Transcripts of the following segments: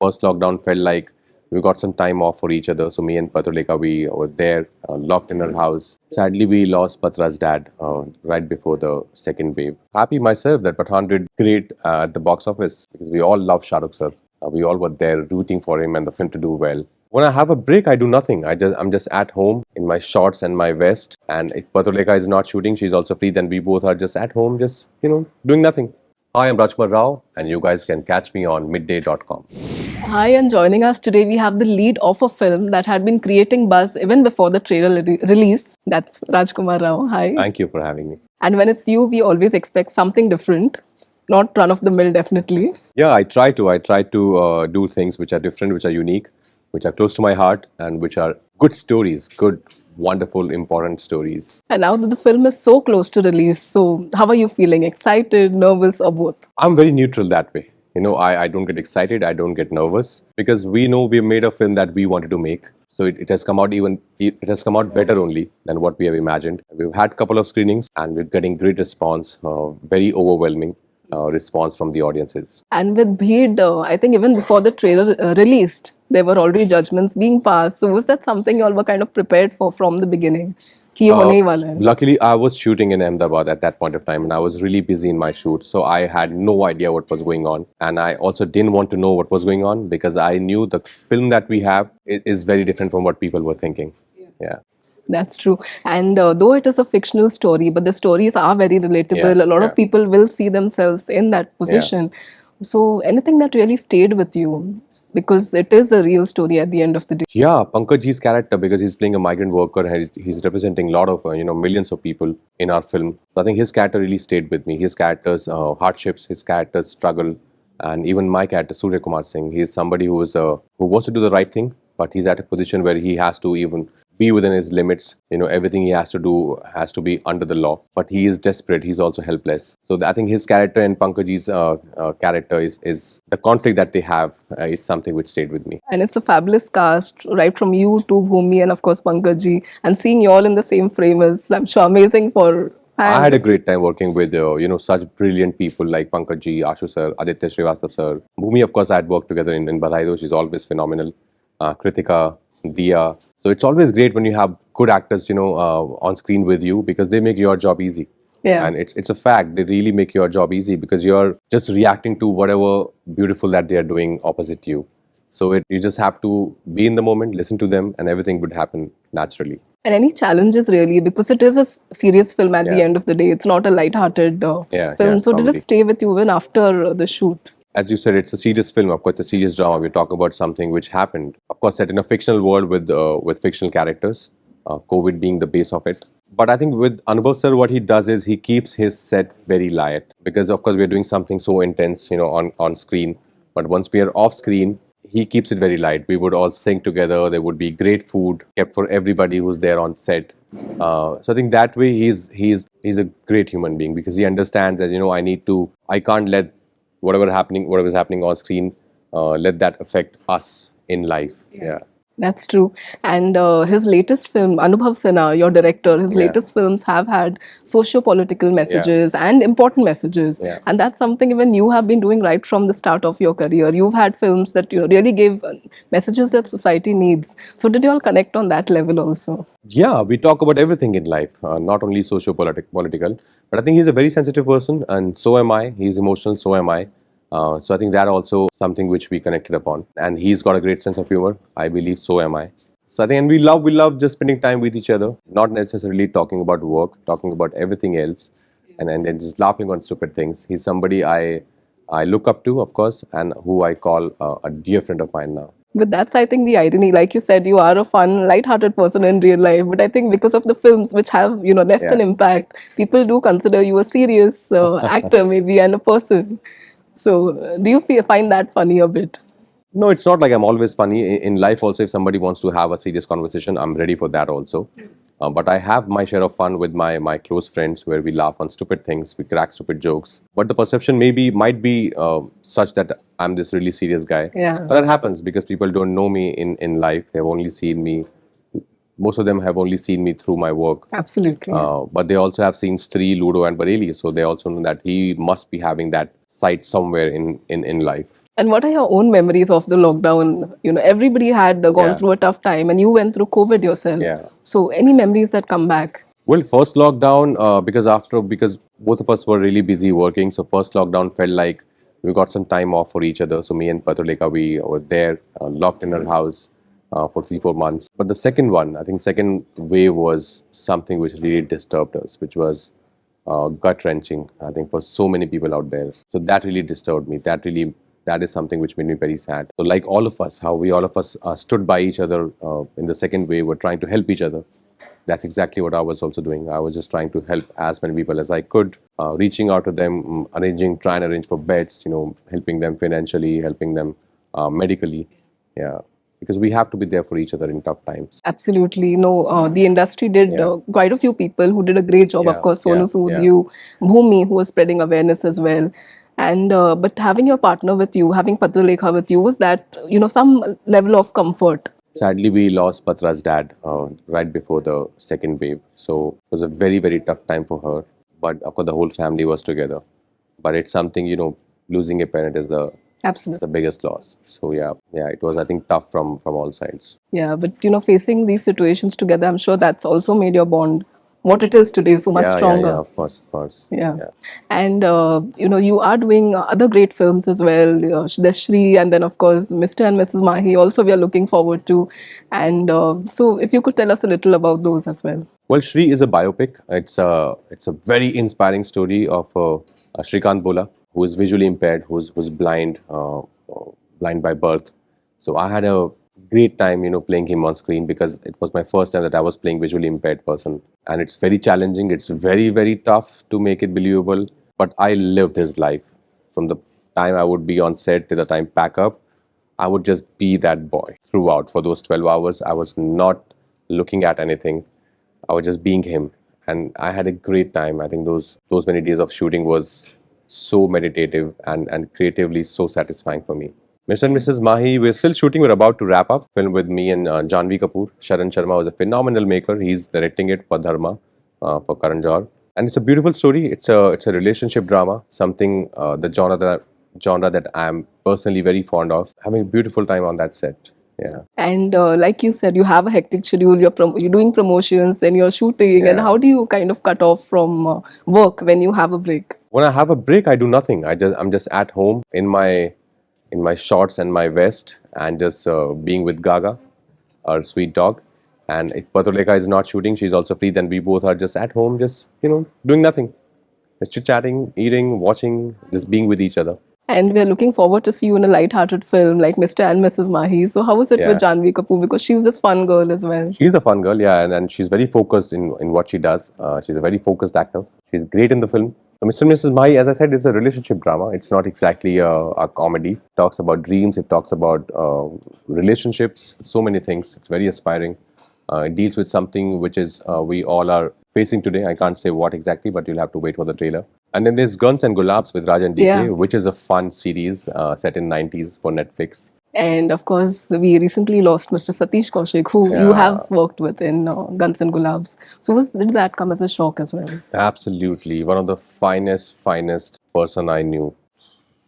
First lockdown felt like we got some time off for each other. So me and Patulika, we were there, locked in our house. Sadly, we lost Patra's dad right before the second wave. Happy myself that Pathan did great at the box office because we all love Shah Rukh sir. We all were there rooting for him and the film to do well. When I have a break, I do nothing. I'm just at home in my shorts and my vest. And if Patulika is not shooting, she's also free. Then we both are just at home, just doing nothing. Hi, I'm Rajkummar Rao, and you guys can catch me on midday.com. Hi, and joining us today, we have the lead of a film that had been creating buzz even before the trailer release. That's Rajkummar Rao. Hi. Thank you for having me. And when it's you, we always expect something different, not run of the mill, definitely. Yeah, I try to do things which are different, which are unique, which are close to my heart, and which are good stories, good, wonderful, important stories. And now that the film is so close to release, so how are you feeling? Excited, nervous, or both? I'm very neutral that way. I don't get excited, I don't get nervous because we know we made a film that we wanted to make. So it has come out better only than what we have imagined. We've had a couple of screenings and we're getting great response, very overwhelming response from the audiences. And with Bheed, I think even before the trailer released, there were already judgments being passed. So was that something you all were kind of prepared for from the beginning? कि ये होने ही वाला है? Luckily, I was shooting in Ahmedabad at that point of time and I was really busy in my shoot. So I had no idea what was going on. And I also didn't want to know what was going on because I knew the film that we have is very different from what people were thinking. Yeah. That's true. And though it is a fictional story, but the stories are very relatable. A lot of people will see themselves in that position. So anything that really stayed with you? Because it is a real story at the end of the day. Yeah, Pankaj ji's character, because he's playing a migrant worker and he's representing a lot of, millions of people in our film. So I think his character really stayed with me. His character's hardships, his character's struggle, and even my character, Surya Kumar Singh, he is somebody who wants to do the right thing, but he's at a position where he has to even be within his limits. Everything he has to do has to be under the law. But he is desperate. He's also helpless. So I think his character and Pankaj's character is the conflict that they have is something which stayed with me. And it's a fabulous cast, right from you to Bhumi and of course Pankaj. And seeing you all in the same frame is, I'm sure, amazing for fans. I had a great time working with such brilliant people like Pankaj ji, Ashu sir, Aditya Srivastav sir. Bhumi, of course, I had worked together in Badhai Do. She's always phenomenal. Kritika, Dia. So it's always great when you have good actors, on screen with you because they make your job easy. Yeah. And it's a fact. They really make your job easy because you're just reacting to whatever beautiful that they are doing opposite you. So you just have to be in the moment, listen to them, and everything would happen naturally. And any challenges really, because it is a serious film at the end of the day. It's not a light-hearted film. So did it stay with you even after the shoot? As you said, it's a serious film. Of course, it's a serious drama. We're talking about something which happened. Of course, set in a fictional world with fictional characters. COVID being the base of it. But I think with Anubhav sir, what he does is he keeps his set very light because, of course, we're doing something so intense, on screen. But once we are off screen, he keeps it very light. We would all sing together. There would be great food kept for everybody who's there on set. So I think that way he's a great human being because he understands that I can't let whatever is happening on screen, let that affect us in life. Yeah. That's true. And his latest film, Anubhav Sinha, your director, his latest films have had socio-political messages and important messages. Yeah. And that's something even you have been doing right from the start of your career. You've had films that really gave messages that society needs. So did you all connect on that level also? Yeah, we talk about everything in life, not only socio-political. But I think he's a very sensitive person and so am I. He's emotional, so am I. So I think that also something which we connected upon. And he's got a great sense of humor. I believe so am I. So I think, and we love just spending time with each other, not necessarily talking about work, talking about everything else, and just laughing on stupid things. He's somebody I look up to, of course, and who I call a dear friend of mine now. But that's, I think, the irony. Like you said, you are a fun, light-hearted person in real life. But I think because of the films which have, left an impact, people do consider you a serious actor maybe and a person. So do you find that funny a bit? No, it's not like I'm always funny. In life also, if somebody wants to have a serious conversation, I'm ready for that also. But I have my share of fun with my close friends where we laugh on stupid things, we crack stupid jokes. But the perception might be such that I'm this really serious guy. Yeah. But that happens because people don't know me in life. They've only seen me. Most of them have only seen me through my work. Absolutely. But they also have seen Stree, Ludo and Bareli. So they also know that he must be having that side somewhere in life. And what are your own memories of the lockdown? Everybody had gone Yeah. through a tough time, and you went through COVID yourself. Yeah. So, any memories that come back? Well, first lockdown, because both of us were really busy working, so first lockdown felt like we got some time off for each other. So me and Patuleka, we were there, locked in our house for 3 4 months. But the second one, I think, second wave was something which really disturbed us, which was gut wrenching. I think for so many people out there, so that really disturbed me. That is something which made me very sad. So like all of us, how we all of us stood by each other in the second wave, were trying to help each other. That's exactly what I was also doing. I was just trying to help as many people as I could, reaching out to them, trying to arrange for beds, helping them financially, helping them medically. Yeah, because we have to be there for each other in tough times. Absolutely. No, the industry did quite a few people who did a great job. Of Yeah, course, Sonu yeah, Sood, yeah. you, Bhumi, who was spreading awareness as well. And but having your partner with you, having Patralekha with you, was that some level of comfort? Sadly, we lost Patra's dad right before the second wave. So it was a very, very tough time for her. But of course, the whole family was together. But it's something, losing a parent is the it's the Absolutely. biggest loss. So yeah, it was, I think, tough from all sides. Yeah, but facing these situations together, I'm sure that's also made your bond what it is today so much Yeah. stronger. Of course, of course. Yeah. Yeah. And you are doing other great films as well. There's Shri, and then of course Mr. and Mrs. Mahi. Also, we are looking forward to. And so, if you could tell us a little about those as well. Well, Shri is a biopic. It's a very inspiring story of Shrikant Bola, who is visually impaired, who's blind by birth. So I had a great time, playing him on screen because it was my first time that I was playing visually impaired person, and it's very challenging. It's very very tough to make it believable. But I lived his life from the time I would be on set to the time pack up. I would just be that boy throughout for those 12 hours. I was not looking at anything. I was just being him, and I had a great time. I think those many days of shooting was so meditative and creatively so satisfying for me. Mr. and Mrs. Mahi, we're still shooting. We're about to wrap up. Film with me and Janvi Kapoor. Sharan Sharma was a phenomenal maker. He's directing it for Dharma, for Karan Johar. And it's a beautiful story. It's a relationship drama, something the genre that I'm personally very fond of. Having a beautiful time on that set. Yeah. And like you said, you have a hectic schedule. You're doing promotions, then you're shooting. And Yeah. how do you kind of cut off from work when you have a break? When I have a break, I do nothing. I'm just at home in my shorts and my vest, and just being with Gaga, our sweet dog. And if Patuleka is not shooting, she's also free. Then we both are just at home, just doing nothing, just chit chatting, eating, watching, just being with each other. And we're looking forward to see you in a light-hearted film like Mr. and Mrs. Mahi. So how was it Yeah. with Janvi Kapoor? Because she's this fun girl as well. She's a fun girl, yeah, and she's very focused in what she does. She's a very focused actor. She's great in the film. So Mr. and Mrs. Mai, as I said, is a relationship drama. It's not exactly a comedy. It talks about dreams. It talks about relationships. So many things. It's very aspiring. It deals with something which is we all are facing today. I can't say what exactly, but you'll have to wait for the trailer. And then there's Guns and Gulaabs with Raj and DK, Yeah. which is a fun series set in 90s for Netflix. And of course, we recently lost Mr. Satish Kaushik, who you Yeah. have worked with in Guns and Gulaabs. So did that come as a shock as well? Absolutely. One of the finest person I knew.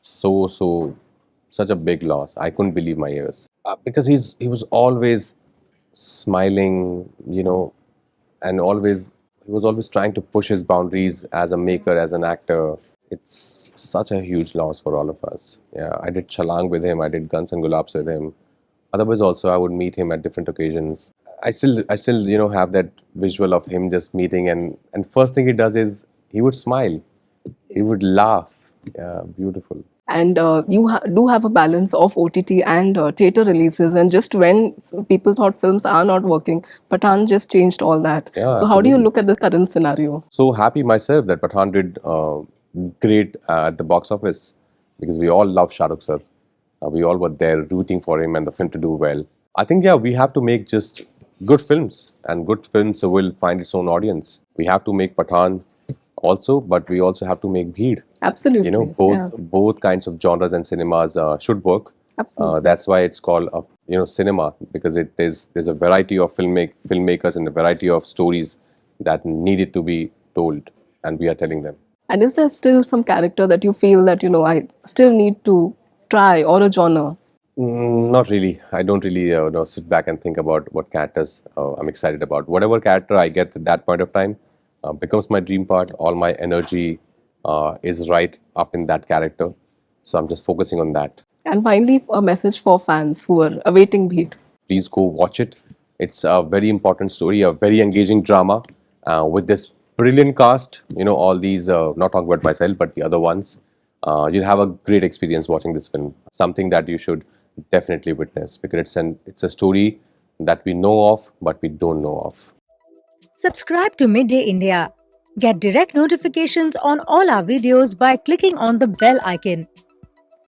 Such a big loss. I couldn't believe my ears. Because he was always smiling, and he was always trying to push his boundaries as a maker, as an actor. It's such a huge loss for all of us. Yeah, I did Chalang with him. I did Guns and Gulabs with him. Otherwise, also I would meet him at different occasions. I still, have that visual of him just meeting, and first thing he does is he would smile, he would laugh. Yeah, beautiful. And you do have a balance of OTT and theatre releases. And just when people thought films are not working, Pathan just changed all that. Yeah, So how do you absolutely. look at the current scenario? So happy myself that Pathan did great at the box office, because we all love Shah Rukh sir. We all were there rooting for him and the film to do well. I think, yeah, we have to make just good films, and good films will find its own audience. We have to make Pathan also, but we also have to make Bheed. Absolutely. Both Yeah, both kinds of genres and cinemas should work. absolutely. That's why it's called cinema, because there's a variety of filmmakers and a variety of stories that needed to be told, and we are telling them. And is there still some character that you feel that, I still need to try or a genre? Not really. I don't really sit back and think about what characters I'm excited about. Whatever character I get at that point of time becomes my dream part. All my energy is right up in that character. So I'm just focusing on that. And finally, a message for fans who are awaiting Bheed. Please go watch it. It's a very important story, a very engaging drama with this brilliant cast. All these, not talking about myself, but the other ones. You'll have a great experience watching this film. Something that you should definitely witness because it's a story that we know of, but we don't know of. Subscribe to Midday India. Get direct notifications on all our videos by clicking on the bell icon.